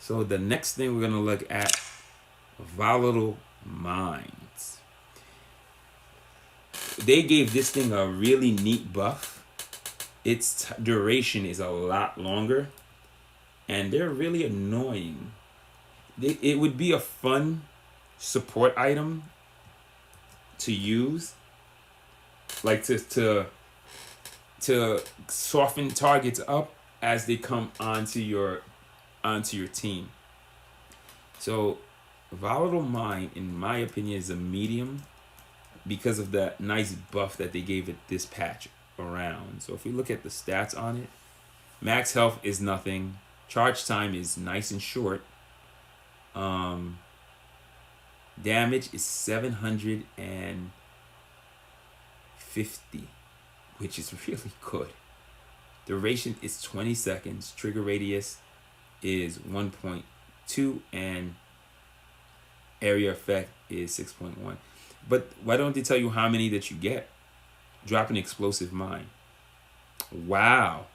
So the next thing we're gonna look at, Volatile Minds. They gave this thing a really neat buff. Its duration is a lot longer, and they're really annoying. It would be a fun support item to use, like to soften targets up as they come onto your team. So Volatile Mind, in my opinion, is a medium because of that nice buff that they gave it this patch around. So if we look at the stats on it, max health is nothing. Charge time is nice and short. Um, Damage is 750, which is really good. Duration is 20 seconds. Trigger radius is 1.2, and area effect is 6.1. But why don't they tell you how many that you get? Drop an explosive mine. Wow,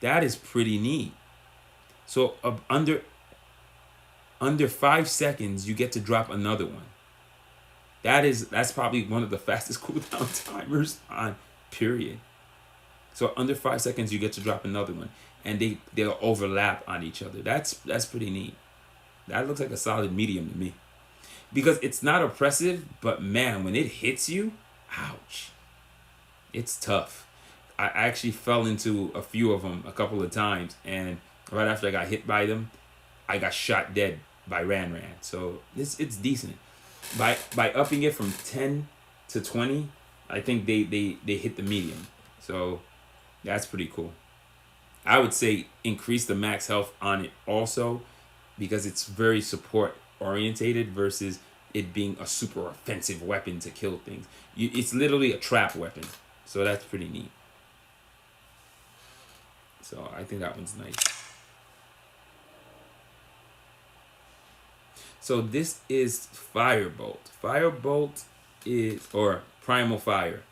that is pretty neat. So under 5 seconds, you get to drop another one. That's probably one of the fastest cooldown timers on period. So under 5 seconds, you get to drop another one, and they'll overlap on each other. That's pretty neat. That looks like a solid medium to me, because it's not oppressive, but man, when it hits you, ouch, it's tough. I actually fell into a few of them a couple of times, and right after I got hit by them, I got shot dead by Ran. So it's decent. By upping it from 10 to 20, I think they hit the medium. So that's pretty cool. I would say increase the max health on it also, because it's very support orientated versus it being a super offensive weapon to kill things. It's literally a trap weapon. So that's pretty neat. So I think that one's nice. So this is Firebolt. Firebolt is, or Primal Fire.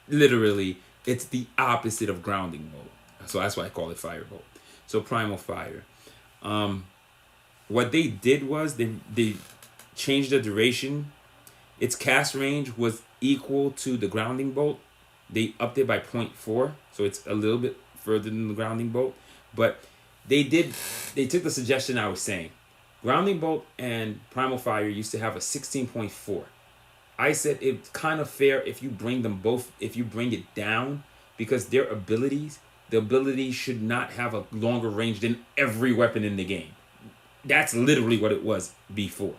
Literally, it's the opposite of Grounding Bolt. So that's why I call it Firebolt. So Primal Fire. What they did was they changed the duration. Its cast range was equal to the Grounding Bolt. They upped it by 0.4, so it's a little bit further than the Grounding Bolt. But they took the suggestion I was saying. Grounding Bolt and Primal Fire used to have a 16.4. I said it's kind of fair if you bring it down, because the abilities should not have a longer range than every weapon in the game. That's literally what it was before.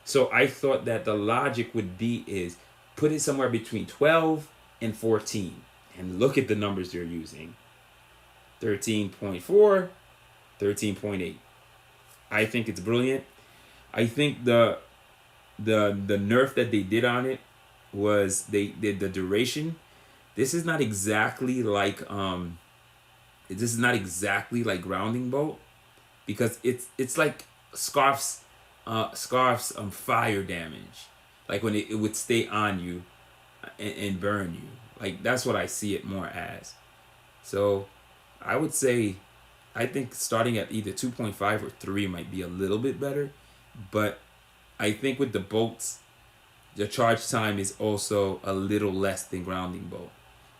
So I thought that the logic would be is put it somewhere between 12 and 14. And look at the numbers they're using. 13.4, 13.8. I think it's brilliant. I think the nerf that they did on it was they did the duration. This is not exactly like Grounding Bolt, because it's like Scarf's fire damage, like when it would stay on you and burn you. Like that's what I see it more as. So I would say, I think starting at either 2.5 or 3 might be a little bit better. But I think with the bolts, the charge time is also a little less than Grounding Bolt,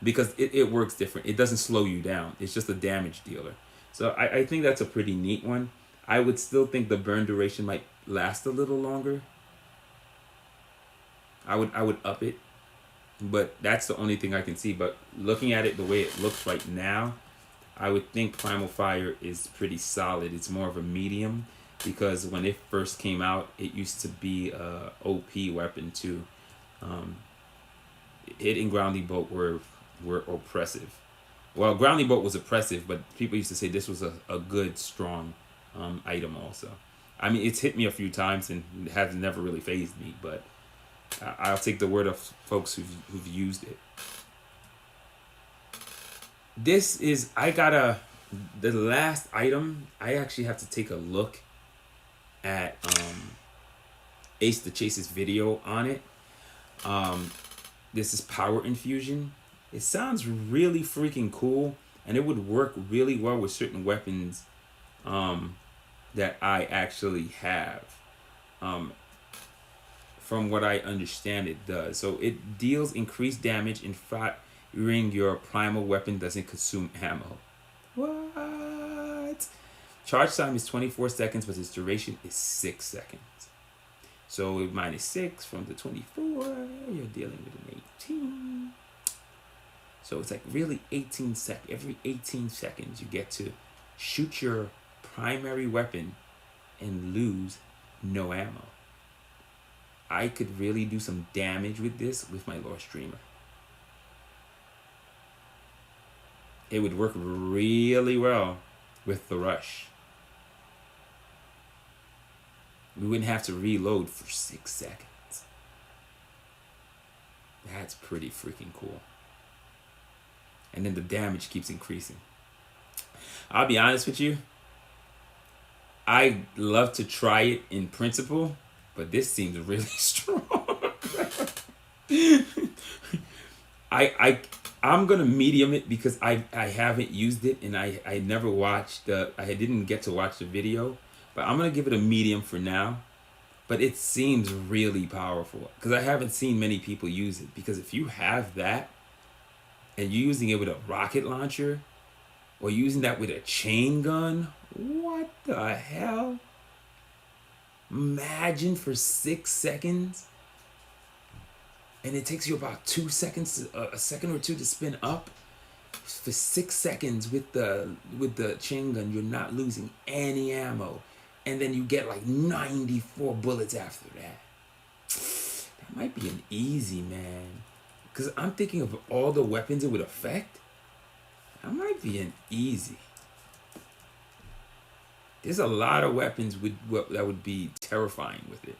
because it works different. It doesn't slow you down. It's just a damage dealer. So I think that's a pretty neat one. I would still think the burn duration might last a little longer. I would up it. But that's the only thing I can see. But looking at it the way it looks right now, I would think Primal Fire is pretty solid. It's more of a medium, because when it first came out, it used to be a OP weapon too. It and Grounding Bolt were oppressive. Well, Grounding Bolt was oppressive, but people used to say this was a good, strong item also. I mean, it's hit me a few times and has never really fazed me, but I'll take the word of folks who've used it. This is, the last item, I actually have to take a look at Ace the Chase's video on it. This is Power Infusion. It sounds really freaking cool, and it would work really well with certain weapons that I actually have. From what I understand, it does. So it deals increased damage in firing your primal weapon doesn't consume ammo. What? Charge time is 24 seconds, but its duration is 6 seconds. So minus 6 from the 24, you're dealing with an 18. So it's like really 18 seconds. Every 18 seconds, you get to shoot your primary weapon and lose no ammo. I could really do some damage with this with my Lord Streamer. It would work really well with the rush. We wouldn't have to reload for 6 seconds. That's pretty freaking cool. And then the damage keeps increasing. I'll be honest with you. I love to try it in principle, but this seems really strong. I'm gonna medium it because I haven't used it and I never watched I didn't get to watch the video, but I'm gonna give it a medium for now. But it seems really powerful because I haven't seen many people use it. Because if you have that and you're using it with a rocket launcher or using that with a chain gun, what the hell? Imagine for 6 seconds and it takes you about 2 seconds, a second or two to spin up. For 6 seconds with the chain gun, you're not losing any ammo. And then you get like 94 bullets after that. That might be an easy, man. Because I'm thinking of all the weapons it would affect. That might be an easy. There's a lot of weapons that would be terrifying with it.